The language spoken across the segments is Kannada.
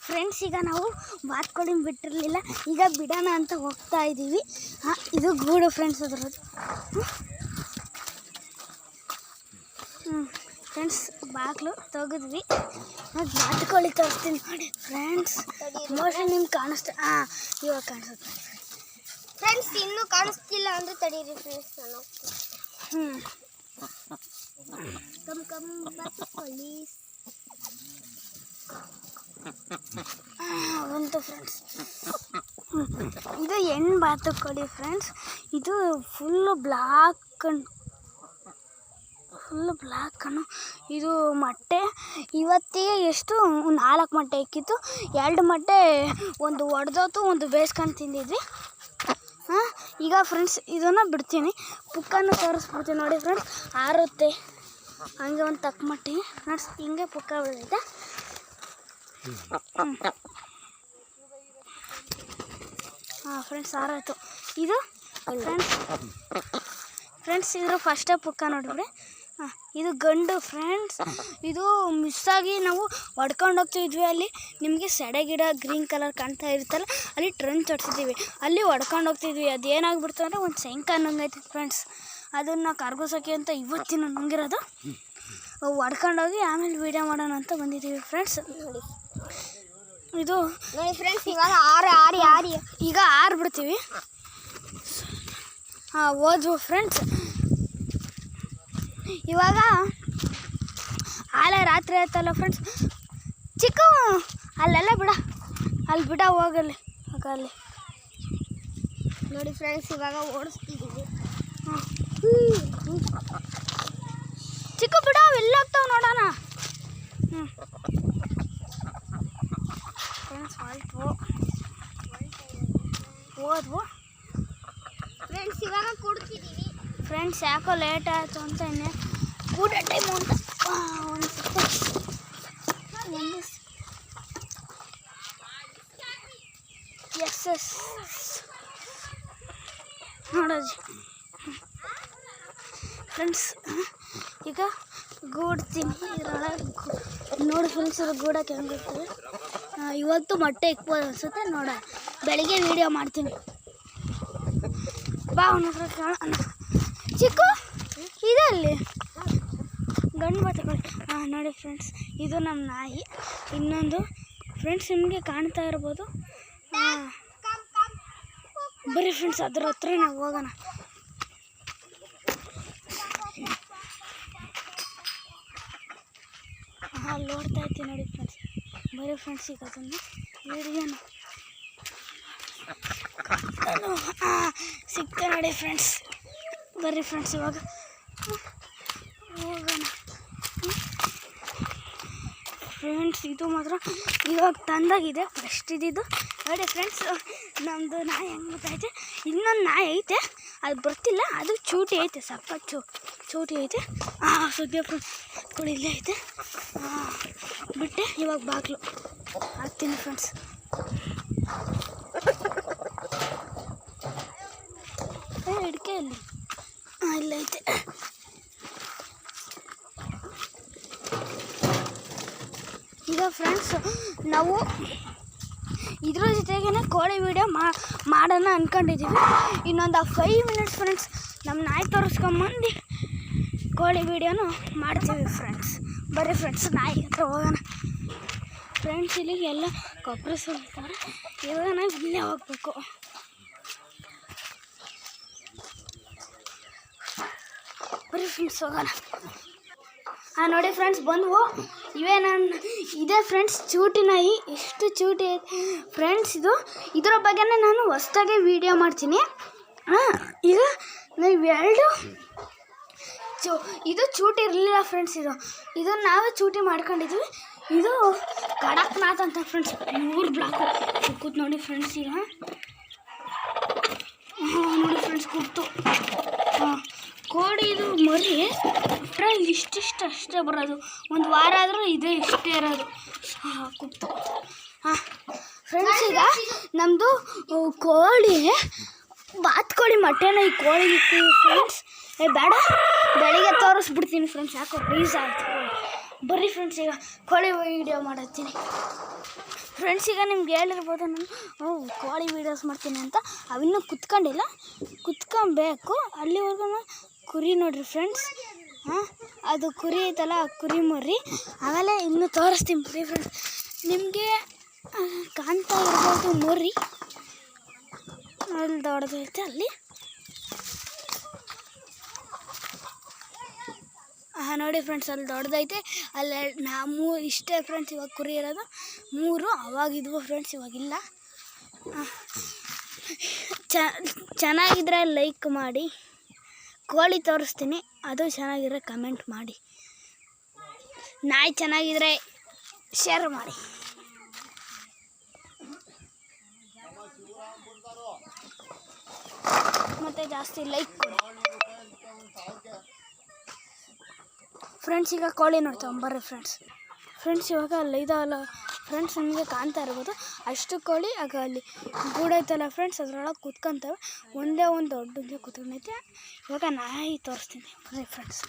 ಫ್ರೆಂಡ್ಸ್, ಈಗ ನಾವು ಬಾತ್ಕೋಳಿ ಬಿಟ್ಟಿರಲಿಲ್ಲ, ಈಗ ಬಿಡೋಣ ಅಂತ ಹೋಗ್ತಾ ಇದ್ದೀವಿ. ಇದು ಗೂಡು ಫ್ರೆಂಡ್ಸ್, ಅದರದ್ದು. ಫ್ರೆಂಡ್ಸ್, ಬಾಗಿಲು ತೆಗೆದ್ವಿ. ಬಾತ್ಕೋಳಿ ತೋರಿಸ್ತೀನಿ ನೋಡಿ ಫ್ರೆಂಡ್ಸ್. ಮೋಸ್ಟ್ಲಿ ನಿಮ್ಗೆ ಕಾಣಿಸ್ತಾ, ಇವಾಗ ಕಾಣಿಸುತ್ತೆ ಫ್ರೆಂಡ್ಸ್. ಇನ್ನೂ ಕಾಣಿಸ್ತಿಲ್ಲ ಅಂದರೆ ತಡೀರಿ ಫ್ರೆಂಡ್ಸ್, ನಾನು ಬಾತ್ಕೋಳಿ ಬಂತು ಫ್ರೆಂಡ್ಸ್. ಇದು ಹೆಣ್ಣು ಬಾತುಕೋಳಿ ಫ್ರೆಂಡ್ಸ್. ಇದು ಫುಲ್ಲು ಬ್ಲ್ಯಾಕ್ ಇದು ಮೊಟ್ಟೆ ಇವತ್ತಿಗೆ ಎಷ್ಟು 4 ಮೊಟ್ಟೆ ಇಕ್ಕಿತ್ತು. 2 ಮೊಟ್ಟೆ ಒಂದು ಒಡೆದೋತು, ಒಂದು ಬೇಯಿಸ್ಕೊಂಡು ತಿಂದಿದ್ವಿ. ಈಗ ಫ್ರೆಂಡ್ಸ್ ಇದನ್ನು ಬಿಡ್ತೀನಿ, ಪುಕ್ಕನ್ನು ತೋರಿಸ್ಬಿಡ್ತೀನಿ ನೋಡಿ ಫ್ರೆಂಡ್ಸ್. ಆರುತ್ತೆ ಹಂಗೆ ಒಂದು ತಕ್ಕ ಮಟ್ಟಿಗೆ ಫ್ರೆಂಡ್ಸ್. ಹಿಂಗೆ ಪುಕ್ಕ ಬೆಳೆದೈತೆ. ಫ್ರೆಂಡ್ಸ್ ಆರಾಯ್ತು. ಇದು ಫ್ರೆಂಡ್ಸ್ ಇದ್ರ ಫಸ್ಟೇ ಪುಕ್ಕ ನೋಡಿಬಿಡಿ. ಇದು ಗಂಡು ಫ್ರೆಂಡ್ಸ್. ಇದು ಮಿಸ್ಸಾಗಿ ನಾವು ಹೊಡ್ಕೊಂಡು ಹೋಗ್ತಿದ್ವಿ. ಅಲ್ಲಿ ನಿಮಗೆ ಸೆಡೆ ಗಿಡ ಗ್ರೀನ್ ಕಲರ್ ಕಾಣ್ತಾ ಇರುತ್ತಲ್ಲ, ಅಲ್ಲಿ ಟ್ರೆಂಚ್ ಹೊಡ್ಸಿದ್ದೀವಿ. ಅಲ್ಲಿ ಹೊಡ್ಕೊಂಡು ಹೋಗ್ತಿದ್ವಿ. ಅದು ಏನಾಗ್ಬಿಡ್ತು ಅಂದರೆ ಒಂದು ಶಂಕ ನುಂಗೈತೆ ಫ್ರೆಂಡ್ಸ್. ಅದನ್ನು ಕರ್ಗೋಸೋಕೆ ಅಂತ ಇವತ್ತಿನ ನುಂಗಿರೋದು. ಹೊಡ್ಕೊಂಡೋಗಿ ಆಮೇಲೆ ವೀಡಿಯೋ ಮಾಡೋಣ ಅಂತ ಬಂದಿದ್ದೀವಿ ಫ್ರೆಂಡ್ಸ್. ನೋಡಿ ಇದು ನೋಡಿ ಫ್ರೆಂಡ್ಸ್, ಇವಾಗ ಆರಿ ಈಗ ಆರ್ಬಿಡ್ತೀವಿ. ಓದ್ವು ಫ್ರೆಂಡ್ಸ್. ಇವಾಗ ಆಲೆ ರಾತ್ರಿ ಆಯ್ತಲ್ಲ ಫ್ರೆಂಡ್ಸ್. ಚಿಕ್ಕ ಅಲ್ಲೆಲ್ಲ ಅಲ್ಲಿ ಬಿಡ ಹೋಗಲ್ಲಿ ಅಲ್ಲಿ ನೋಡಿ ಫ್ರೆಂಡ್ಸ್, ಇವಾಗ ಓಡಿಸ್ತಿದ್ದೀವಿ. ಚಿಕ್ಕ ಬಿಡ ಎಲ್ಲ ಹೋಗ್ತಾವೆ ನೋಡೋಣ. ಫ್ರೆಂಡ್ಸ್ ಓದ್ವು ಫ್ರೆಂಡ್ಸ್, ಇವಾಗ ಕೊಡ್ತಿದ್ದೀವಿ ಫ್ರೆಂಡ್ಸ್. ಯಾಕೋ ಲೇಟ್ ಆಯಿತು ಅಂತ ಇನ್ನೇ ಊಟ ಟೈಮು ಅಂತ ಒಂದು ಎಸ್ ನೋಡೋದು ಫ್ರೆಂಡ್ಸ್. ಈಗ ಗೂಡ್ತೀನಿ ಇದ್ರೊಳಗೆ ನೋಡಿ ಫ್ರೆಂಡ್ಸ್. ಇದು ಗೂಡಕ್ಕೆ ಹೆಂಗಿರ್ತದೆ. ಇವತ್ತು ಮೊಟ್ಟೆ ಇಕ್ಬೋದು ಅನಿಸುತ್ತೆ. ನೋಡ ಬೆಳಿಗ್ಗೆ ವೀಡಿಯೋ ಮಾಡ್ತೀನಿ. ಬಾ ಅವನ ಹತ್ರ ಕೇಳೋಣ. ಚಿಕ್ಕು ಇದೆ ಅಲ್ಲಿ ಗಂಡು ಬಾತುಕೋಳಿ. ನೋಡಿ ಫ್ರೆಂಡ್ಸ್, ಇದು ನಮ್ಮ ನಾಯಿ. ಇನ್ನೊಂದು ಫ್ರೆಂಡ್ಸ್ ನಿಮಗೆ ಕಾಣ್ತಾ ಇರ್ಬೋದು. ಬರೀ ಫ್ರೆಂಡ್ಸ್, ಅದ್ರ ಹತ್ರ ನಾವು ಹೋಗೋಣ. ಅಲ್ಲಿ ನೋಡ್ತಾ ಇರ್ತೀವಿ ನೋಡಿ ಫ್ರೆಂಡ್ಸ್. ಬರೀ ಫ್ರೆಂಡ್ಸ್, ಈಗ ಅದನ್ನು ವಿಡಿಯೋನ ಸಿಗ್ತೆ ನೋಡಿ ಫ್ರೆಂಡ್ಸ್. ಬರ್ರಿ ಫ್ರೆಂಡ್ಸ್, ಇವಾಗ ಹೋಗೋಣ ಫ್ರೆಂಡ್ಸ್. ಇದು ಮಾತ್ರ ಇವಾಗ ತಂದಾಗಿದೆ, ಫಸ್ಟ್ ಇದ್ದಿದ್ದು ನೋಡಿ ಫ್ರೆಂಡ್ಸ್. ನಮ್ಮದು ನಾಯಿ ಹೆಂಗೆ ಗೊತ್ತೈತೆ. ಇನ್ನೊಂದು ನಾಯಿ ಐತೆ, ಅದು ಬರ್ತಿಲ್ಲ. ಅದು ಚೂಟಿ ಐತೆ, ಸಪ್ಪ ಚೂಟಿ ಐತೆ. ಸುದ್ದಿ ಫ್ರೆಂಡ್ಸ್ ಕೊಡಿ, ಇಲ್ಲೇ ಐತೆ. ಬಿಟ್ಟೆ ಇವಾಗ ಬಾಗಿಲು ಹಾಕ್ತೀನಿ ಫ್ರೆಂಡ್ಸ್. ಹಿಡ್ಕೆ ಇಲ್ಲಿ ಇಲ್ಲೈತೆ. ಈಗ ಫ್ರೆಂಡ್ಸ್, ನಾವು ಇದ್ರ ಜೊತೆಗೇ ಕೋಳಿ ವೀಡಿಯೋ ಮಾಡೋಣ ಅಂದ್ಕೊಂಡಿದ್ದೀವಿ. ಇನ್ನೊಂದು 5 ಮಿನಿಟ್ಸ್ ಫ್ರೆಂಡ್ಸ್, ನಮ್ಮ ನಾಯಿ ತೋರಿಸ್ಕೊಂಬಂದು ಕೋಳಿ ವೀಡಿಯೋನು ಮಾಡ್ತೀವಿ ಫ್ರೆಂಡ್ಸ್. ಬರೀ ಫ್ರೆಂಡ್ಸ್, ನಾಯಿ ಹತ್ರ ಹೋಗೋಣ ಫ್ರೆಂಡ್ಸ್. ಇಲ್ಲಿಗೆ ಎಲ್ಲ ಕೊಬ್ಬರಿ ಸುಲ್ತಾರೆ. ಇವಾಗ ನಾವು ಇಲ್ಲೇ ಹೋಗ್ಬೇಕು. ಬರೀ ಫ್ರೆಂಡ್ಸ್ ಹೋಗೋಣ. ನೋಡಿ ಫ್ರೆಂಡ್ಸ್, ಬಂದವು ಇವೇ. ಇದೇ ಫ್ರೆಂಡ್ಸ್ ಚೂಟಿ ನಾಯಿ. ಎಷ್ಟು ಚೂಟಿ ಐತೆ ಫ್ರೆಂಡ್ಸ್. ಇದರ ಬಗ್ಗೆನೇ ನಾನು ಹೊಸ್ದಾಗೆ ವೀಡಿಯೋ ಮಾಡ್ತೀನಿ. ಈಗ ನಾವು ಇದು ಚೂಟಿ ಇರಲಿಲ್ಲ ಫ್ರೆಂಡ್ಸ್. ಇದು ನಾವೇ ಚೂಟಿ ಮಾಡ್ಕೊಂಡಿದ್ವಿ. ಇದು ಕಡಕ್ನಾಥ್ ಅಂತ ಫ್ರೆಂಡ್ಸ್, ಪ್ಯೂರ್ ಬ್ಲಾಕು. ಕೂತ್ ನೋಡಿ ಫ್ರೆಂಡ್ಸ್. ಈಗ ನೋಡಿ ಫ್ರೆಂಡ್ಸ್, ಕೂತು ಕೋಳಿ. ಇದು ಮರಿ ಫ್ರೆಂಡ್ಸ್ ಇಷ್ಟಿಷ್ಟು ಅಷ್ಟೇ ಬರೋದು. ಒಂದು ವಾರ ಆದರೂ ಇದೇ ಇಷ್ಟೇ ಇರೋದು. ಕೂತು ಫ್ರೆಂಡ್ಸ್, ಈಗ ನಮ್ಮದು ಕೋಳಿ ಬಾತ್ಕೋಳಿ ಮೊಟ್ಟೆನ ಈ ಕೋಳಿ ಇಕ್ತೀವಿ ಫ್ರೆಂಡ್ಸ್. ಬೇಡ, ಬೆಳಿಗ್ಗೆ ತೋರಿಸ್ಬಿಡ್ತೀನಿ ಫ್ರೆಂಡ್ಸ್. ಯಾಕೋ ಪ್ಲೀಸ್ ಆಯ್ತು. ಬರ್ರಿ ಫ್ರೆಂಡ್ಸ್, ಈಗ ಕೋಳಿ ವೀಡಿಯೋ ಮಾಡತ್ತೀನಿ ಫ್ರೆಂಡ್ಸ್ ಈಗ ನಿಮ್ಗೆ ಹೇಳಿರ್ಬೋದು ನಾನು ಕೋಳಿ ವೀಡಿಯೋಸ್ ಮಾಡ್ತೀನಿ ಅಂತ. ಅವಿನ್ನೂ ಕುತ್ಕೊಂಡಿಲ್ಲ, ಕುತ್ಕೊಬೇಕು. ಅಲ್ಲಿವರೆಗೂ ಕುರಿ ನೋಡ್ರಿ ಫ್ರೆಂಡ್ಸ್. ಅದು ಕುರಿ ಐತಲ್ಲ, ಆ ಕುರಿ ಮರಿ. ಆಮೇಲೆ ಇನ್ನೂ ತೋರಿಸ್ತೀನಿ ಬಿಡಿ ಫ್ರೆಂಡ್ಸ್. ನಿಮಗೆ ಕಾಣ್ತಾ ಇರ್ಬೋದು ಮರಿ, ಅಲ್ಲಿ ದೊಡ್ಡದೈತೆ ಅಲ್ಲಿ. ನೋಡಿ ಫ್ರೆಂಡ್ಸ್, ಅಲ್ಲಿ ದೊಡ್ಡದೈತೆ. ಅಲ್ಲಿ ಇಷ್ಟೇ ಫ್ರೆಂಡ್ಸ್ ಇವಾಗ ಕುರಿ ಇರೋದು 3. ಅವಾಗಿದ್ವು ಫ್ರೆಂಡ್ಸ್, ಇವಾಗಿಲ್ಲ. ಚೆನ್ನಾಗಿದ್ರೆ ಲೈಕ್ ಮಾಡಿ. ಕೋಳಿ ತೋರಿಸ್ತೀನಿ, ಅದು ಚೆನ್ನಾಗಿದ್ರೆ ಕಮೆಂಟ್ ಮಾಡಿ. ನಾಯಿ ಚೆನ್ನಾಗಿದ್ರೆ ಶೇರ್ ಮಾಡಿ. ಮತ್ತು ಜಾಸ್ತಿ ಲೈಕ್ ಕೊಡಿ ಫ್ರೆಂಡ್ಸ್. ಈಗ ಕೋಳಿ ನೋಡ್ತಗೊಂಬರ್ರಿ ಫ್ರೆಂಡ್ಸ್. ಇವಾಗ ಅಲ್ಲಿ ಇದಾವಲ್ಲ ಫ್ರೆಂಡ್ಸ್, ನಿಮಗೆ ಕಾಣ್ತಾ ಇರ್ಬೋದು ಅಷ್ಟು ಕೋಳಿ. ಆಗ ಅಲ್ಲಿ ಗೂಡೈತಲ್ಲ ಫ್ರೆಂಡ್ಸ್, ಅದ್ರೊಳಗೆ ಕುತ್ಕೊಂತವೆ. ಒಂದೇ ಒಂದು ದೊಡ್ಡದೇ ಕುತ್ಕೊಂಡೈತೆ. ಇವಾಗ ನಾಯಿ ತೋರಿಸ್ತೀನಿ ಬರ್ರಿ ಫ್ರೆಂಡ್ಸ್.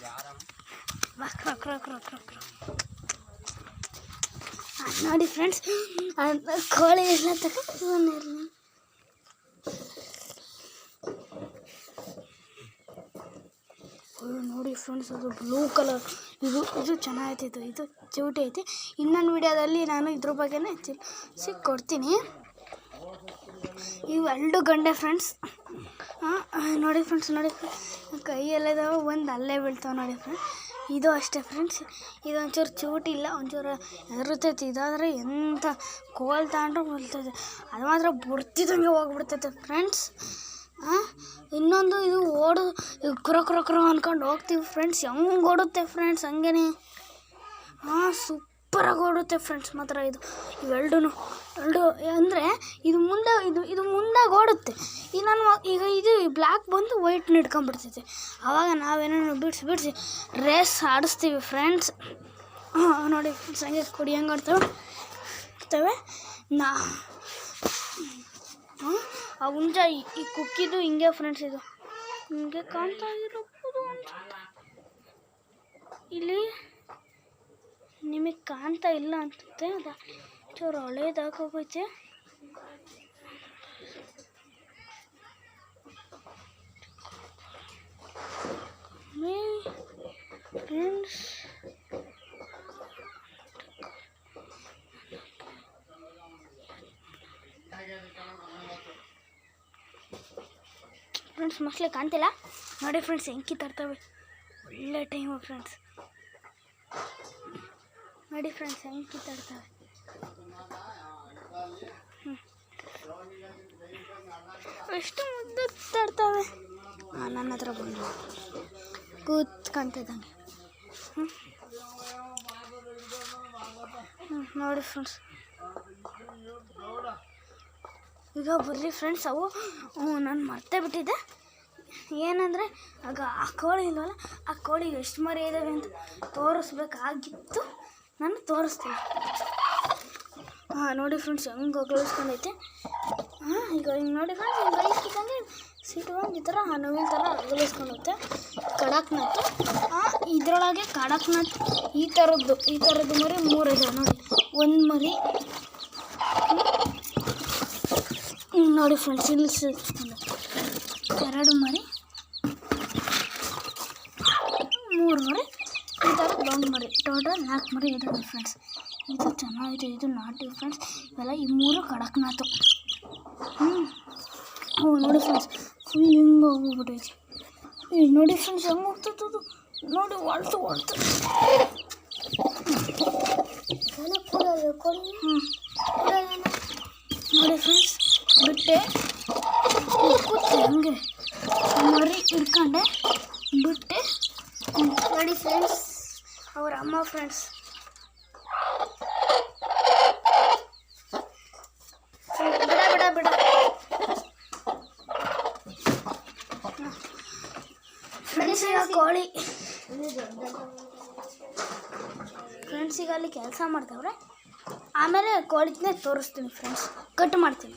ನೋಡಿ ಫ್ರೆಂಡ್ಸ್, ಕೋಳಿ ಎಲ್ಲ ತಗೊಂಡು ನೋಡಿ ಫ್ರೆಂಡ್ಸ್, ಅದು ಬ್ಲೂ ಕಲರ್. ಇದು ಚೆನ್ನಾಗೈತೆ. ಇದು ಚೂಟಿ ಐತಿ. ಇನ್ನೊಂದು ವಿಡಿಯೋದಲ್ಲಿ ನಾನು ಇದ್ರ ಬಗ್ಗೆನೇ ಕೊಡ್ತೀನಿ. ಇವು 2 ಗಂಡೆ ಫ್ರೆಂಡ್ಸ್. ನೋಡಿ ಫ್ರೆಂಡ್ಸ್, ನೋಡಿ ಕೈಯಲ್ಲಿದ್ದಾವೆ, ಒಂದು ಅಲ್ಲೇ ಬೀಳ್ತಾವೆ ನೋಡಿ ಫ್ರೆಂಡ್ಸ್. ಇದು ಅಷ್ಟೇ ಫ್ರೆಂಡ್ಸ್. ಇದೊಂಚೂರು ಚೂಟಿ ಇಲ್ಲ, ಒಂಚೂರು ಎದುರುತ್ತೈತಿ. ಇದಾದರೆ ಎಂಥ ಕೋಲ್ ತಗೊಂಡ್ರು ಬಲ್ತೈತೆ. ಅದು ಮಾತ್ರ ಬುಡ್ತಿದ್ದಂಗೆ ಹೋಗ್ಬಿಡ್ತೈತೆ ಫ್ರೆಂಡ್ಸ್. ಇನ್ನೊಂದು ಇದು ಕ್ರೋ ಅಂದ್ಕೊಂಡು ಹೋಗ್ತೀವಿ ಫ್ರೆಂಡ್ಸ್. ಹೆಂಗೆ ಓಡುತ್ತೆ ಫ್ರೆಂಡ್ಸ್, ಹಂಗೇ ಸೂಪರಾಗಿ ಓಡುತ್ತೆ ಫ್ರೆಂಡ್ಸ್. ಮಾತ್ರ ಇವೆರಡು ಅಂದರೆ ಇದು ಮುಂದಾಗಿ ಓಡುತ್ತೆ. ಈಗ ಇದು ಬ್ಲ್ಯಾಕ್ ಬಂದು ವೈಟ್ನ ಹಿಡ್ಕೊಂಡ್ಬಿಡ್ತೈತೆ. ಆವಾಗ ನಾವೇನೋ ಬಿಡಿಸಿ ರೇಸ್ ಆಡಿಸ್ತೀವಿ ಫ್ರೆಂಡ್ಸ್. ನೋಡಿ ಫ್ರೆಂಡ್ಸ್, ಹಂಗೆ ಕೊಡಿ ಹೆಂಗೆ ಆಡ್ತವೆ. ಆ ಹುಂಜ ಈ ಕುಕ್ಕಿದು ಹಿಂಗೆ ಫ್ರೆಂಡ್ಸ್. ಇದು ನಿಮಗೆ ಕಾಣ್ತಾ ಇರಬಹುದು ಅನ್ಸುತ್ತೆ. ಇಲ್ಲಿ ನಿಮಗೆ ಕಾಣ್ತಾ ಇಲ್ಲ ಅನ್ಸುತ್ತೆ. ಅದು ಚೂರು ಹಳೇದಾಗೋಗೈತೆ. ಫ್ರೆಂಡ್ಸ್, ಮೋಸ್ಟ್ಲಿ ಕಾಣ್ತಿಲ್ಲ. ನೋಡಿ ಫ್ರೆಂಡ್ಸ್, ಹೆಂಗೆ ತರ್ತವೆ. ಒಳ್ಳೆ ಟೈಮು ಫ್ರೆಂಡ್ಸ್. ನೋಡಿ ಫ್ರೆಂಡ್ಸ್, ಹೆಂಗೆ ತರ್ತವೆ. ಎಷ್ಟು ಮುದ್ದು ತರ್ತವೆ. ನನ್ನ ಹತ್ರ ಬಂದು ಕೂತ್ಕೊಂತಿದ್ದಂಗೆ. ನೋಡಿ ಫ್ರೆಂಡ್ಸ್, ಈಗ ಬರ್ರಿ ಫ್ರೆಂಡ್ಸ್. ಅವು ನಾನು ಮರ್ತೇ ಬಿಟ್ಟಿದ್ದೆ. ಏನಂದರೆ ಆಗ ಆ ಕೋಳಿ ಇಲ್ವಲ್ಲ, ಆ ಕೋಳಿ ಎಷ್ಟು ಮರಿ ಇದ್ದಾವೆ ಅಂತ ತೋರಿಸ್ಬೇಕಾಗಿತ್ತು. ನಾನು ತೋರಿಸ್ತೀನಿ. ನೋಡಿ ಫ್ರೆಂಡ್ಸ್, ಹೆಂಗೆ ಅಗಲಿಸ್ಕೊಂಡೈತೆ. ಈಗ ಹಿಂಗೆ ನೋಡಿ ಫ್ರೆಂಡ್ಸ್, ಹಿಂಗೆ ಬೈಕಿದ್ದಂಗೆ ಸೀಟು ಈ ಥರ ನವಿಲ್ ಥರ ಅಗಲಿಸ್ಕೊಂಡೈತೆ. ಕಡಕ್ನಾಥ್. ಇದರೊಳಗೆ ಕಡಕ್ನಾಥ್ ಈ ಥರದ್ದು ಮರಿ 3 ಇದೆ ನೋಡಿ. ಒಂದು ಮರಿ ನೋಡಿ ಫ್ರೆಂಡ್ಸ್, ಇಲ್ಲಿ 2 ಮರಿ, 3 ಮರಿ, ಈ ಥರ ದೊಡ್ಡ ಮರಿ. ಟೋಟಲ್ 4 ಮರಿ ಇದ್ದಾವೆ ಫ್ರೆಂಡ್ಸ್. ಇದು ಚೆನ್ನಾಗಿದೆ. ಇದು ನಾಟಿ ಫ್ರೆಂಡ್ಸ್. ಇವೆಲ್ಲ ಈ 3 ಕಡಕ್ನಾಥು. ನೋಡಿ ಫ್ರೆಂಡ್ಸ್, ಫುಲ್ ಹಿಂಗೆ ಹೋಗ್ಬಿಟ್ಟೈತಿ. ನೋಡಿ ಫ್ರೆಂಡ್ಸ್, ಹೆಂಗೆ ಹೋಗ್ತದ್ದು. ನೋಡಿ ಹೊಳ್ತು ನೋಡಿ ಫ್ರೆಂಡ್ಸ್, ಬಿಟ್ಟೆ ಕೂತು ಹಂಗೆ ಮರಿ ಹಿಡ್ಕೊಂಡೆ ಬಿಟ್ಟೆ. ನೋಡಿ ಫ್ರೆಂಡ್ಸ್, ಅವ್ರ ಅಮ್ಮ ಫ್ರೆಂಡ್ಸ್. ಬಿಡ ಫ್ರೆಂಡ್ಸ್. ಈಗ ಕೋಳಿ ಫ್ರೆಂಡ್ಸ್, ಈಗ ಅಲ್ಲಿ ಕೆಲಸ ಮಾಡ್ತಾವ್ರೆ. ಆಮೇಲೆ ಕೋಳಿನೇ ತೋರಿಸ್ತೀನಿ ಫ್ರೆಂಡ್ಸ್. ಕಟ್ ಮಾಡ್ತೀನಿ.